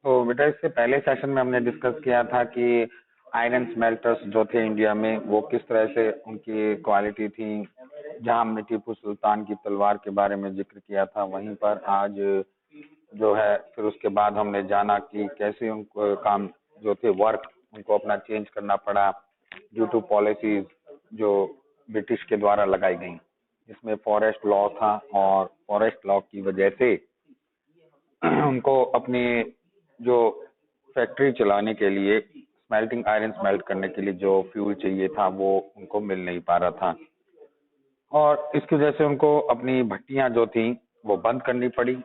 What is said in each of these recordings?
तो बेटा इससे पहले सेशन में हमने डिस्कस किया था कि आयरन स्मेल्टर्स जो थे इंडिया में वो किस तरह से उनकी क्वालिटी थी। जहां हमने टीपू सुल्तान की तलवार के बारे में जिक्र किया था, वहीं पर आज जो है फिर उसके बाद हमने जाना कि कैसे उनको काम जो थे वर्क उनको अपना चेंज करना पड़ा ड्यू टू पॉलिसीज जो ब्रिटिश के द्वारा लगाई गई, जिसमें फॉरेस्ट लॉ था। और फॉरेस्ट लॉ की वजह से उनको अपनी जो फैक्ट्री चलाने के लिए स्मेल्टिंग आयरन स्मेल्ट करने के लिए जो फ्यूल चाहिए था वो उनको मिल नहीं पा रहा था, और इसकी वजह से उनको अपनी भट्टियां जो थी वो बंद करनी पड़ी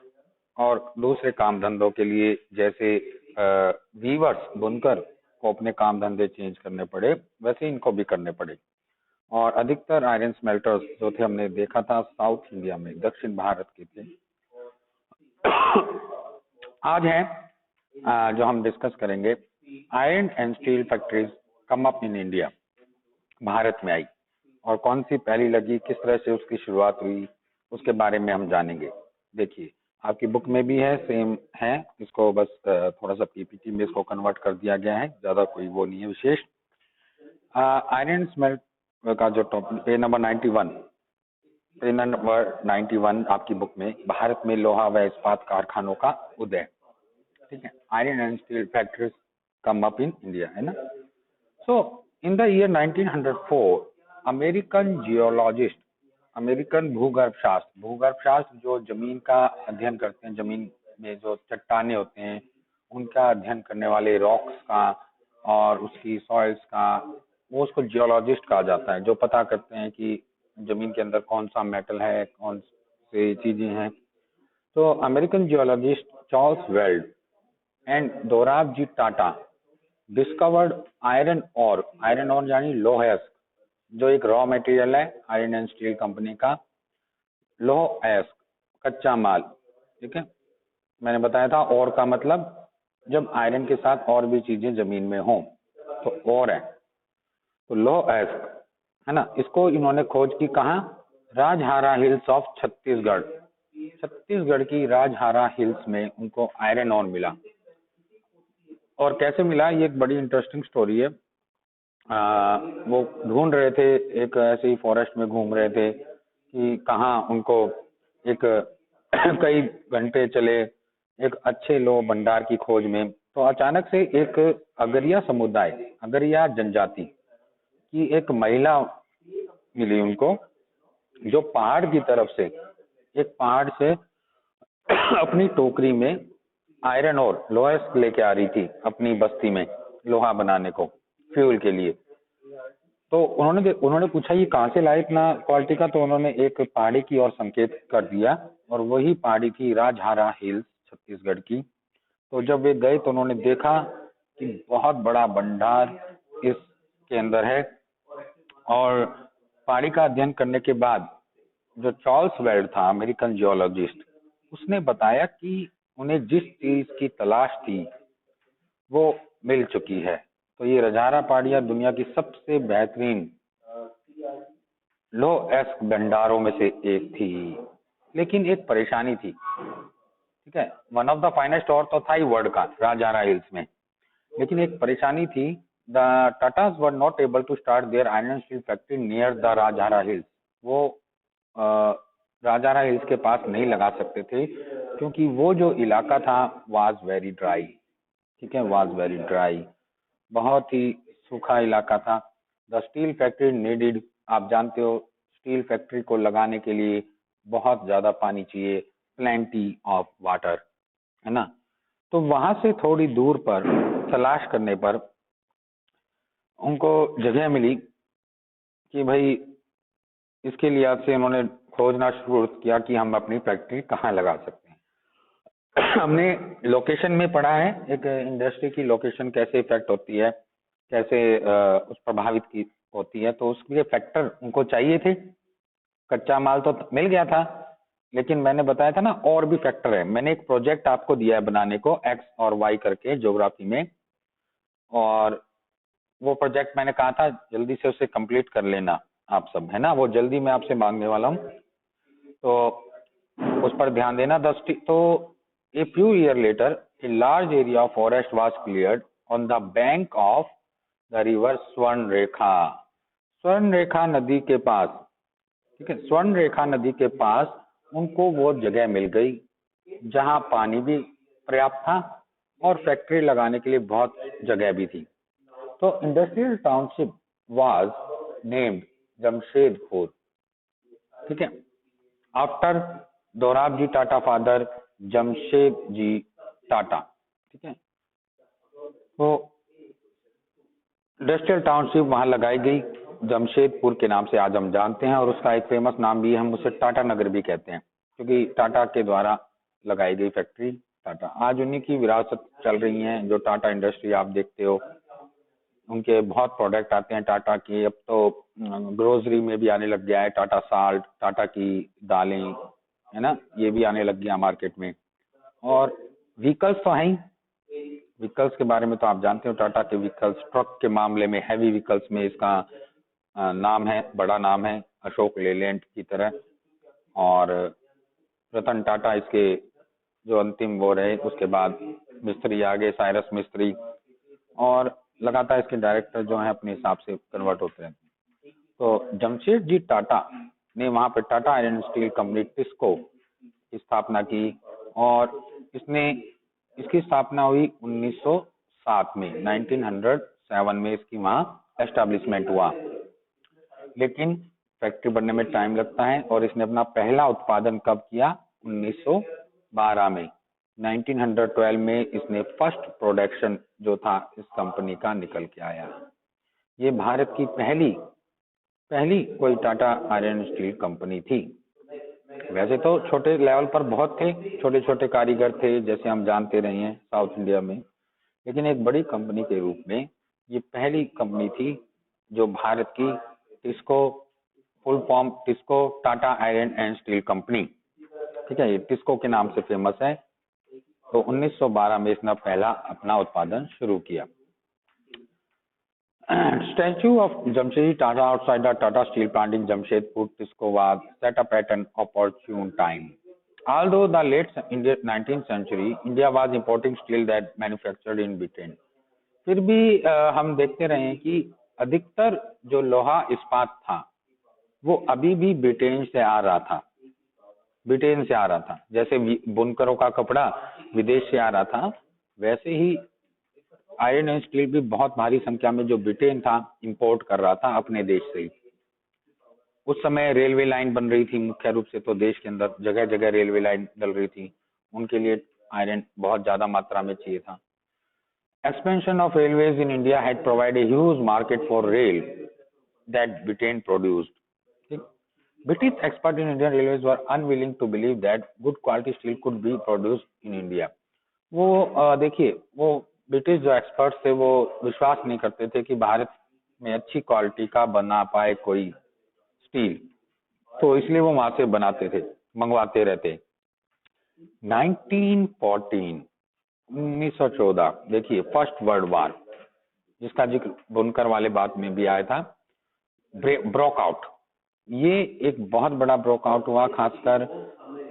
और दूसरे काम धंधों के लिए जैसे वीवर्स बुनकर को अपने काम धंधे चेंज करने पड़े, वैसे इनको भी करने पड़े। और अधिकतर आयरन स्मेल्टर्स जो थे हमने देखा था साउथ इंडिया में, दक्षिण भारत के थे। आज है जो हम डिस्कस करेंगे iron and steel factories come up in India, Bharat में आई और कौन सी पहली लगी, किस तरह से उसकी शुरुआत हुई, उसके बारे में हम जानेंगे। देखिए आपकी बुक में भी है, सेम है, इसको बस थोड़ा सा पीपीटी में इसको कन्वर्ट कर दिया गया है, ज्यादा कोई वो नहीं है विशेष। आयरन स्मेल्ट का जो टॉपिक पेज नंबर 91 आपकी बुक में, भारत में लोहा व इस्पात कारखानों का उदय, ठीक है, iron and steel factories come up in India, है ना। So in the year 1904 American geologist, American भूगर्भ शास्त्र जो जमीन का अध्ययन करते हैं, जमीन में जो चट्टाने होते हैं उनका अध्ययन करने वाले, रॉक्स का और उसकी सॉइल्स का, वो उसको जियोलॉजिस्ट कहा जाता है, जो पता करते हैं कि जमीन के अंदर कौन सा मेटल है, कौन सी चीजें हैं। तो American geologist Charles weld and Dorabji Tata discovered iron और यानी लोहेस्क, जो एक रॉ मटेरियल है आयरन एंड स्टील कंपनी का, लोहेस्क कच्चा माल, ठीक है। मैंने बताया था और का मतलब जब आयरन के साथ और भी चीजें जमीन में हों तो और है, तो लोहेस्क, है ना। इसको इन्होंने खोज की कहाँ, राजहारा हिल्स ऑफ छत्तीसगढ़, छत्तीसगढ़ की राजहारा हिल्स में उनको आयरन और मिला। और कैसे मिला, ये एक बड़ी इंटरेस्टिंग स्टोरी है। वो ढूंढ रहे थे, एक ऐसे ही फॉरेस्ट में घूम रहे थे कि कहाँ उनको एक कई घंटे चले एक अच्छे लो भंडार की खोज में, तो अचानक से एक अगरिया समुदाय, अगरिया जनजाति की एक महिला मिली उनको, जो पहाड़ की तरफ से, एक पहाड़ से अपनी टोकरी में आयरन और लोहेस्क लेके आ रही थी अपनी बस्ती में लोहा बनाने को, फ्यूल के लिए। तो उन्होंने पूछा ये कहाँ से लाए इतना क्वालिटी का, तो उन्होंने एक पहाड़ी की ओर संकेत कर दिया और वही पहाड़ी थी राजहारा हिल्स छत्तीसगढ़ की। तो जब वे गए तो उन्होंने देखा कि बहुत बड़ा भंडार इसके अंदर है। और पहाड़ी का अध्ययन करने के बाद जो चार्ल्स वेल्ड था, अमेरिकन जियोलॉजिस्ट, उसने बताया कि उन्हें जिस चीज की तलाश थी वो मिल चुकी है। तो ये राजहारा पहाड़ियां दुनिया की सबसे बेहतरीन लोहेस्क भंडारों में से एक थी, लेकिन एक परेशानी थी, ठीक है। वन ऑफ द फाइनेस्ट और तो था ही वर्ल्ड का राजहारा हिल्स में, लेकिन एक परेशानी थी, the Tatas were not able to start their iron steel factory near the Rajhara hills. वो राजहारा हिल्स के पास नहीं लगा सकते थे क्योंकि वो जो इलाका था वाज वेरी ड्राई, ठीक है, वाज वेरी ड्राई, बहुत ही सूखा इलाका था। द स्टील फैक्ट्री नीडेड, आप जानते हो स्टील फैक्ट्री को लगाने के लिए बहुत ज्यादा पानी चाहिए, प्लेंटी ऑफ वाटर, है ना। तो वहां से थोड़ी दूर पर तलाश करने पर उनको जगह मिली कि भाई इसके लिहाज से उन्होंने खोजना शुरू किया कि हम अपनी फैक्ट्री कहाँ लगा सकते हैं। हमने लोकेशन में पढ़ा है, एक इंडस्ट्री की लोकेशन कैसे इफेक्ट होती है, कैसे उस प्रभावित की होती है। तो उसके लिए फैक्टर उनको चाहिए थे। कच्चा माल तो मिल गया था, लेकिन मैंने बताया था ना और भी फैक्टर है। मैंने एक प्रोजेक्ट आपको दिया है बनाने को, एक्स और वाई करके ज्योग्राफी में, और वो प्रोजेक्ट मैंने कहा था जल्दी से उसे कंप्लीट कर लेना आप सब, है ना। वो जल्दी मैं आपसे मांगने वाला हूँ, तो उस पर ध्यान देना। तो a few year later a large area of forest was cleared on the bank of the river Swarnarekha. Swarnarekha नदी के पास, ठीक है, स्वर्णरेखा नदी के पास उनको वो जगह मिल गई जहां पानी भी पर्याप्त था और फैक्ट्री लगाने के लिए बहुत जगह भी थी। तो industrial township was named Jamshedpur, ठीक है, आफ्टर दोराबजी टाटा फादर जमशेद जी टाटा, ठीक है। तो इंडस्ट्रियल टाउनशिप वहां लगाई गई जमशेदपुर के नाम से, आज हम जानते हैं, और उसका एक फेमस नाम भी है, हम उसे टाटा नगर भी कहते हैं क्योंकि टाटा के द्वारा लगाई गई फैक्ट्री टाटा। आज उन्हीं की विरासत चल रही है, जो टाटा इंडस्ट्री आप देखते हो, उनके बहुत प्रोडक्ट आते हैं टाटा के। अब तो ग्रोसरी में भी आने लग गया है टाटा साल्ट, टाटा की दालें, है ना, ये भी आने लग गया मार्केट में। और व्हीकल्स तो हैं, व्हीकल्स के बारे में तो आप जानते हो, टाटा के व्हीकल्स, ट्रक के मामले में, हैवी व्हीकल्स में इसका नाम है, बड़ा नाम है, अशोक लेलैंड की तरह। और रतन टाटा इसके जो अंतिम वो रहे, उसके बाद मिस्त्री आगे, साइरस मिस्त्री, और लगातार इसके डायरेक्टर जो हैं अपने हिसाब से कन्वर्ट होते रहते हैं। तो जमशेद जी टाटा ने वहां पे Tata iron steel company TISCO की स्थापना की, और इसकी स्थापना हुई 1907 में, 1907 में इसकी वहां एस्टेब्लिशमेंट हुआ। लेकिन फैक्ट्री बनने में टाइम लगता है, और इसने अपना पहला उत्पादन कब किया? 1912 में। 1912 में इसने फर्स्ट प्रोडक्शन जो था इस कंपनी का निकल के आया। ये भारत की पहली कोई टाटा आयरन स्टील कंपनी थी। वैसे तो छोटे लेवल पर बहुत थे, छोटे छोटे कारीगर थे, जैसे हम जानते रहे हैं साउथ इंडिया में, लेकिन एक बड़ी कंपनी के रूप में ये पहली कंपनी थी जो भारत की TISCO, full form TISCO Tata iron and steel company, ठीक है, ये टिस्को के नाम से फेमस है। तो 1912 में इसने पहला अपना उत्पादन शुरू किया। Statue of Jamshedji Tata outside the Tata Steel plant in Jamshedpur, Tisco was set up at an opportune time. Although the late 19th century, India was importing steel that manufactured in Britain. फिर भी हम देखते रहे हैं कि अधिकतर जो लोहा इस्पात था वो अभी भी ब्रिटेन से आ रहा था। जैसे बुनकरों का कपड़ा विदेश से आ रहा था, वैसे ही आयरन एंड स्टील भी बहुत भारी संख्या में जो ब्रिटेन था इंपोर्ट कर रहा था अपने देश से ही। उस समय रेलवे लाइन बन रही थी मुख्य रूप से, तो देश के अंदर जगह जगह रेलवे लाइन डल रही थी, उनके लिए आयरन बहुत ज्यादा मात्रा में चाहिए था। Expansion of railways in India had provided a huge market for rail that Britain produced. British experts in Indian railways were unwilling to believe that good quality steel could be produced in India. वो देखिए, वो British जो experts थे वो विश्वास नहीं करते थे कि भारत में अच्छी क्वालिटी का बना पाए कोई स्टील, तो इसलिए वो वहां से बनाते थे, मंगवाते रहते। 1914 देखिए, फर्स्ट वर्ल्ड वार, जिसका जिक्र बुनकर वाले बात में भी आया था, ब्रोकआउट, ये एक बहुत बड़ा ब्रोकआउट हुआ, खासकर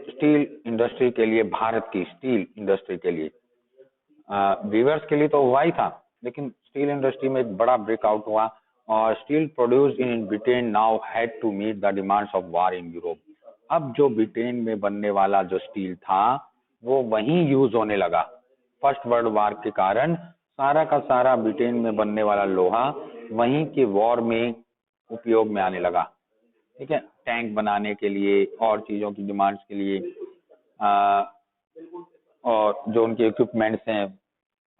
स्टील इंडस्ट्री के लिए, भारत की स्टील इंडस्ट्री के लिए। वीवर्स के लिए तो हुआ ही था, लेकिन स्टील इंडस्ट्री में एक बड़ा ब्रेकआउट हुआ, और steel produced in Britain now had to meet the demands of war in Europe. अब जो ब्रिटेन में बनने वाला जो स्टील था वो वहीं यूज होने लगा। फर्स्ट वर्ल्ड वार के कारण सारा का सारा ब्रिटेन में बनने वाला लोहा वहीं के वॉर में उपयोग में आने लगा, ठीक है, टैंक बनाने के लिए और चीजों की डिमांड्स के लिए, और जो उनके इक्विपमेंट्स हैं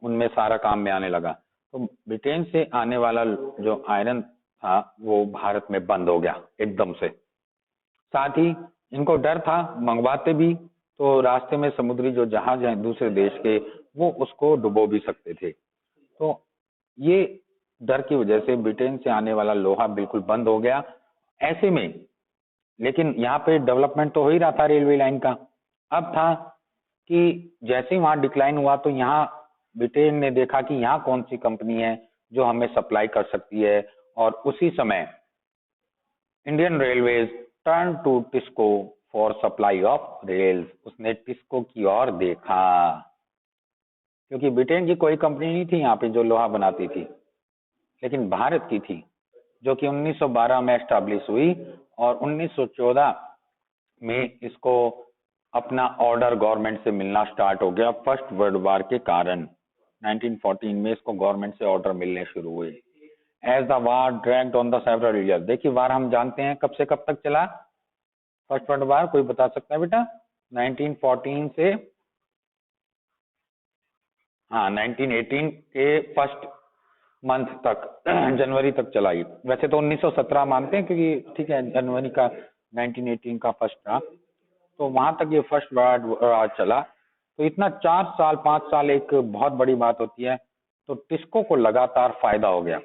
उनमें सारा काम में आने लगा। तो ब्रिटेन से आने वाला जो आयरन था वो भारत में बंद हो गया एकदम से। साथ ही इनको डर था, मंगवाते भी तो रास्ते में समुद्री जो जहाज हैं दूसरे देश के, वो उसको डुबो भी सकते थे। तो ये डर की वजह से ब्रिटेन से आने वाला लोहा बिल्कुल बंद हो गया। ऐसे में, लेकिन यहाँ पे डेवलपमेंट तो हो ही रहा था रेलवे लाइन का। अब था कि जैसे ही वहां डिक्लाइन हुआ तो यहाँ ब्रिटेन ने देखा कि यहाँ कौन सी कंपनी है जो हमें सप्लाई कर सकती है, और उसी समय Indian railways turn to TISCO for supply of rails. उसने टिस्को की ओर देखा। क्योंकि ब्रिटेन की कोई कंपनी नहीं थी यहाँ पे जो लोहा बनाती थी, लेकिन भारत की थी, जो कि 1912 में एस्टैब्लिश हुई और 1914 में इसको अपना ऑर्डर गवर्नमेंट से मिलना स्टार्ट हो गया फर्स्ट वर्ल्ड वॉर के कारण। 1914 में इसको गवर्नमेंट से ऑर्डर मिलने शुरू हुए। As the war dragged on the several year, देखिए वार हम जानते हैं कब से कब तक चला, फर्स्ट वर्ल्ड वॉर कोई बता सकता है बेटा? 1914 से 1918 के फर्स्ट मंथ तक जनवरी तक चला ये। वैसे तो 1917 मानते हैं क्योंकि ठीक है जनवरी का 1918 का फर्स्ट था, तो वहां तक ये फर्स्ट वर्ल्ड वॉर चला। तो इतना 4 साल 5 साल एक बहुत बड़ी बात होती है। तो टिस्को को लगातार फायदा हो गया।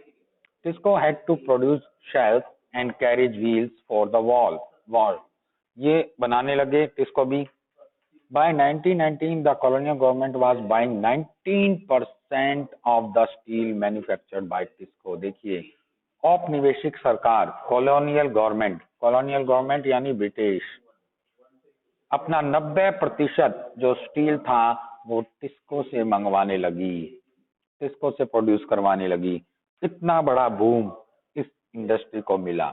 TISCO had to produce shelf and carriage wheels for the war, ये बनाने लगे टिस्को भी। By 1919, the colonial government was buying 19% of the steel manufactured by Tisco। देखिए औपनिवेशिक सरकार, कॉलोनियल गवर्नमेंट यानी ब्रिटिश, अपना 90% जो स्टील था वो टिस्को से मंगवाने लगी, टिस्को से प्रोड्यूस करवाने लगी। इतना बड़ा बूम इस इंडस्ट्री को मिला।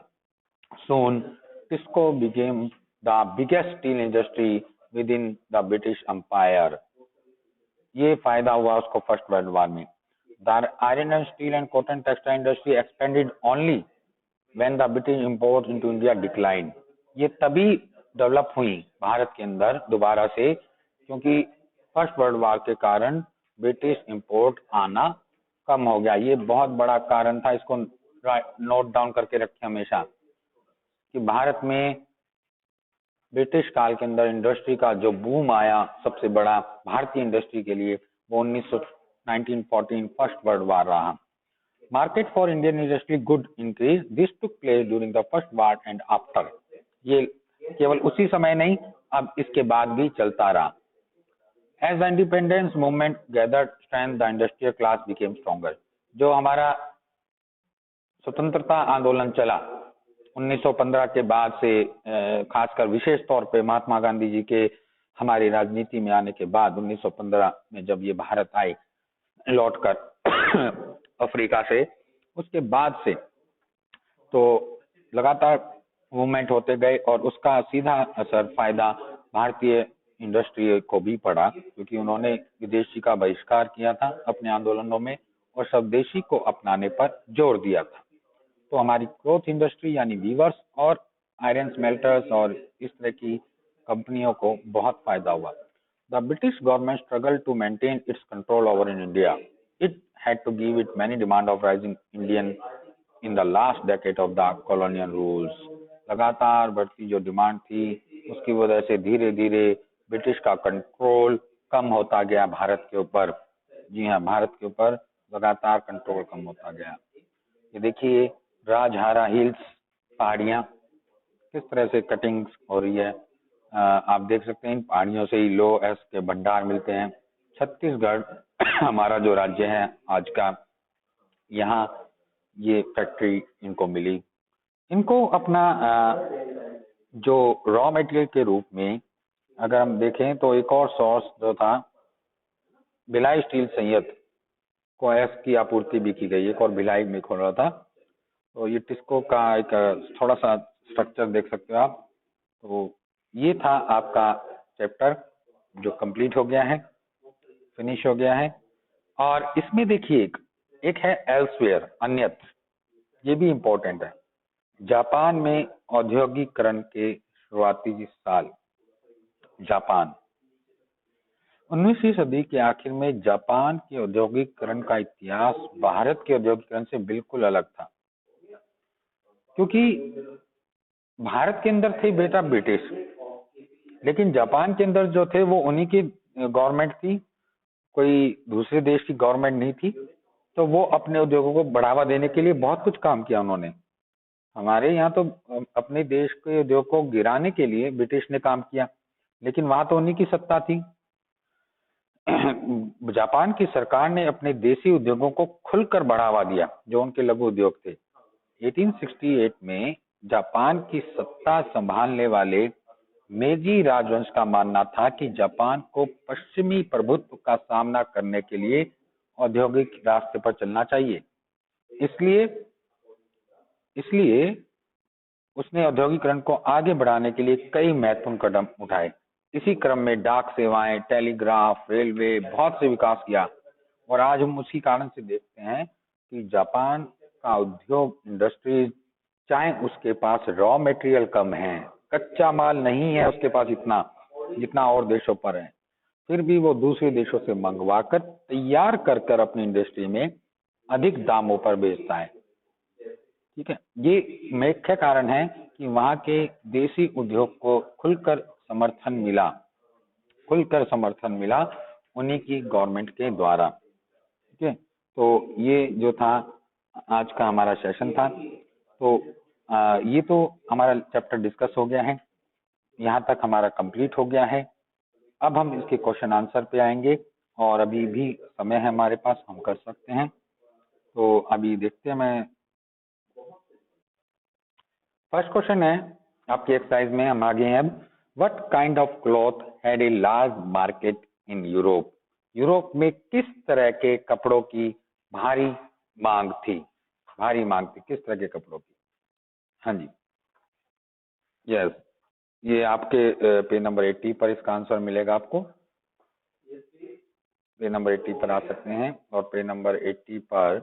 Soon, Tisco became the biggest steel industry within the British Empire। ये फायदा हुआ उसको फर्स्ट वर्ल्ड वॉर में। The iron and steel and cotton textile industry expanded only when the British import into India declined। ये तभी develop हुई भारत के अंदर दोबारा से, क्योंकि फर्स्ट वर्ल्ड वॉर के कारण ब्रिटिश इंपोर्ट आना कम हो गया। ये बहुत बड़ा कारण था, इसको नोट डाउन करके रखें हमेशा कि भारत में ब्रिटिश काल के अंदर इंडस्ट्री का जो बूम आया सबसे बड़ा भारतीय इंडस्ट्री के लिए, वो 1914 फर्स्ट वर्ल्ड वॉर रहा। Market for Indian industry good increase, this took place during the first war and after. ये केवल उसी समय नहीं, अब इसके बाद भी चलता रहा। As the independence movement gathered strength, the industrial class became stronger. जो हमारा स्वतंत्रता आंदोलन चला 1915 के बाद से, खासकर विशेष तौर पे महात्मा गांधी जी के हमारी राजनीति में आने के बाद 1915 में जब ये भारत आए लौटकर अफ्रीका से, उसके बाद से तो लगातार मूवमेंट होते गए और उसका सीधा असर फायदा भारतीय इंडस्ट्री को भी पड़ा, क्योंकि उन्होंने विदेशी का बहिष्कार किया था अपने आंदोलनों में और स्वदेशी को अपनाने पर जोर दिया था। तो हमारी क्लॉथ इंडस्ट्री यानी वीवर्स और आयरन स्मेल्टर्स और इस तरह की कंपनियों को बहुत फायदा हुआ। The British government struggle to maintain its control over in India, it had to give it many demand of rising Indian in the last decade of the colonial rules. लगातार बढ़ती जो डिमांड थी उसकी वजह से धीरे धीरे ब्रिटिश का कंट्रोल कम होता गया भारत के ऊपर। जी हाँ, भारत के ऊपर लगातार कंट्रोल कम होता गया। ये देखिए राजहारा हिल्स पहाड़ियाँ किस तरह से कटिंग हो रही है, आप देख सकते हैं इन पहाड़ियों से ही लो एस के भंडार मिलते हैं। छत्तीसगढ़ हमारा जो राज्य है आज का, यहाँ ये फैक्ट्री इनको मिली। इनको अपना जो रॉ मटेरियल के रूप में अगर हम देखें तो एक और सोर्स जो था भिलाई स्टील संयंत्र को एस की आपूर्ति भी की गई, एक और भिलाई में खोल रहा था। तो ये टिस्को का एक थोड़ा सा स्ट्रक्चर देख सकते हो आप। तो ये था आपका चैप्टर जो कंप्लीट हो गया है, फिनिश हो गया है। और इसमें देखिए एक है एल्सवेयर, अन्यत्र, ये भी इम्पोर्टेंट है। जापान में औद्योगिकरण के शुरुआती साल, जापान 19वीं सदी के आखिर में जापान के औद्योगिकरण का इतिहास भारत के औद्योगिकरण से बिल्कुल अलग था, क्योंकि भारत के अंदर थे बेटा ब्रिटिश, लेकिन जापान के अंदर जो थे वो उन्हीं की गवर्नमेंट थी, कोई दूसरे देश की गवर्नमेंट नहीं थी। तो वो अपने उद्योगों को बढ़ावा देने के लिए बहुत कुछ काम किया उन्होंने। हमारे यहाँ तो अपने देश के उद्योग को गिराने के लिए ब्रिटिश ने काम किया, लेकिन वहां तो उन्हीं की सत्ता थी। जापान की सरकार ने अपने देसी उद्योगों को खुलकर बढ़ावा दिया, जो उनके लघु उद्योग थे। 1868 में जापान की सत्ता संभालने वाले मेजी राजवंश का मानना था कि जापान को पश्चिमी प्रभुत्व का सामना करने के लिए औद्योगिक रास्ते पर चलना चाहिए। इसलिए इसलिए उसने औद्योगिकरण को आगे बढ़ाने के लिए कई महत्वपूर्ण कदम उठाए। इसी क्रम में डाक सेवाएं, टेलीग्राफ, रेलवे बहुत से विकास किया और आज हम उसी कारण से देखते हैं कि जापान का उद्योग इंडस्ट्रीज, चाहे उसके पास रॉ मटेरियल कम है, कच्चा माल नहीं है उसके पास इतना जितना और देशों पर है, फिर भी वो दूसरे देशों से मंगवा कर तैयार कर कर अपनी इंडस्ट्री में अधिक दामों पर बेचता है। ठीक है, ये मुख्य कारण है कि वहाँ के देसी उद्योग को खुलकर समर्थन मिला उन्हीं की गवर्नमेंट के द्वारा। ठीक है, तो ये जो था आज का हमारा सेशन था। तो ये तो हमारा चैप्टर डिस्कस हो गया है, यहाँ तक हमारा कंप्लीट हो गया है। अब हम इसके क्वेश्चन आंसर पे आएंगे और अभी भी समय है हमारे पास, हम कर सकते हैं। तो अभी देखते हैं। मैं फर्स्ट क्वेश्चन है आपकी एक्सरसाइज में, हम आगे हैं अब। What kind of cloth had a large market in Europe? Europe में किस तरह के कपड़ों की भारी मांग थी? किस तरह के कपड़ों की? हाँ जी, यस, ये आपके पेज नंबर 80 पर इसका आंसर मिलेगा आपको। पेज नंबर 80 पर आ सकते हैं और पेज नंबर 80 पर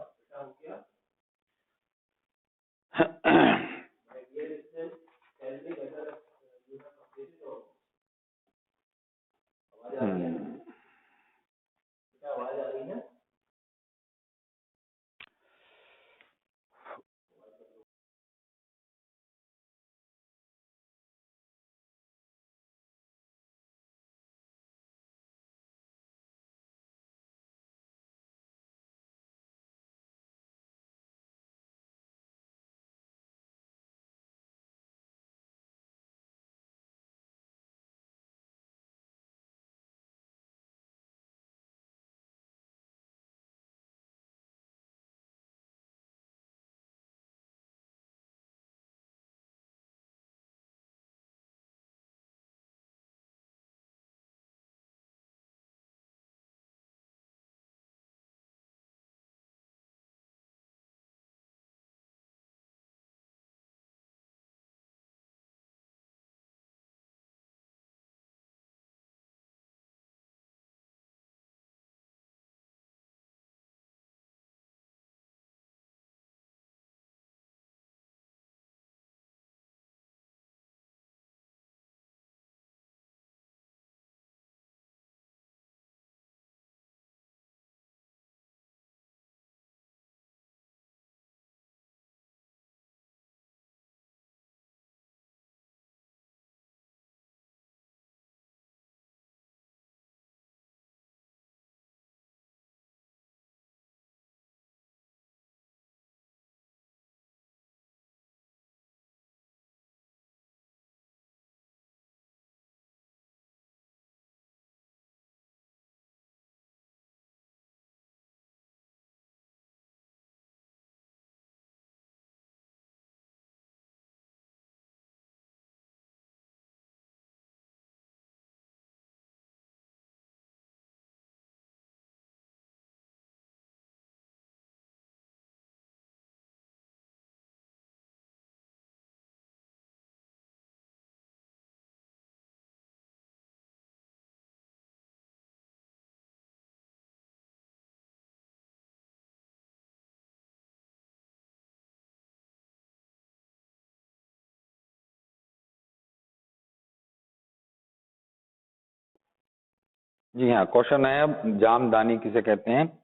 जी हाँ, क्वेश्चन है अब, जामदानी किसे कहते हैं?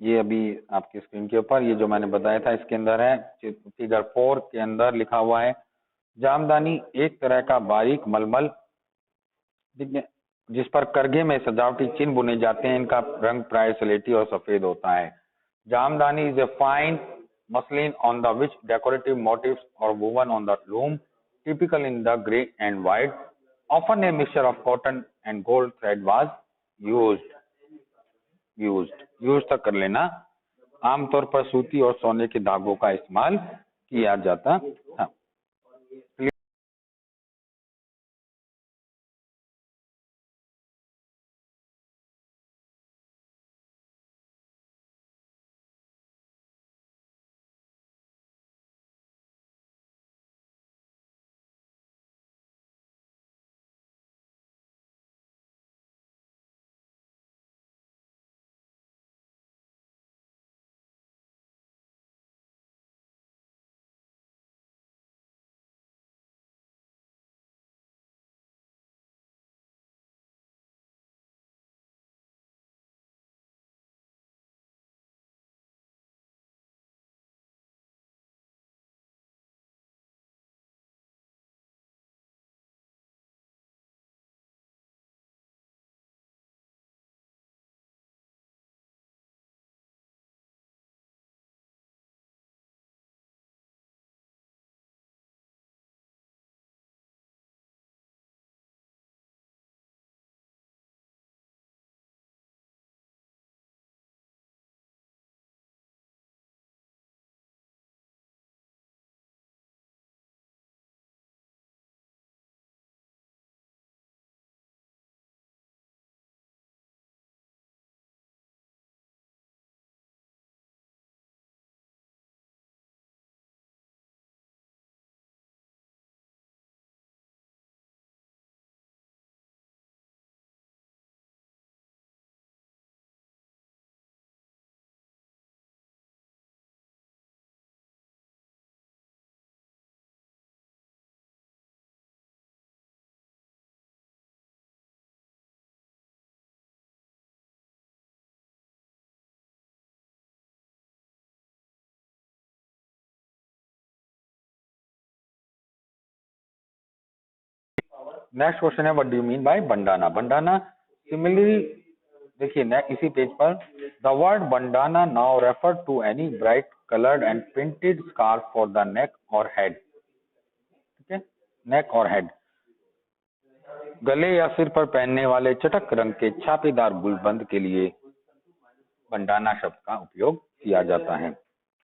ये अभी आपकी स्क्रीन के ऊपर ये जो मैंने बताया था इसके अंदर है, फिगर 4 के अंदर लिखा हुआ है। जामदानी एक तरह का बारीक मलमल, ठीक है, जिस पर करघे में सजावटी चिन्ह बुने जाते हैं। इनका रंग प्राय स्लेटी और सफेद होता है। Jamdani is a fine muslin on the which decorative motifs are woven on the loom, typical in the grey and white, often a mixture of cotton and gold thread was used तक कर लेना। आमतौर पर सूती और सोने के धागों का इस्तेमाल किया जाता था। नेक्स्ट क्वेश्चन है what do you mean by bandana. Bandana similarly देखिए इसी पेज पर, the word bandana now refer to any bright coloured and printed scarf for the neck or head. ठीक है, नेक और हेड, गले या सिर पर पहनने वाले चटक रंग के छापेदार गुलबंद के लिए बंडाना शब्द का उपयोग किया जाता है।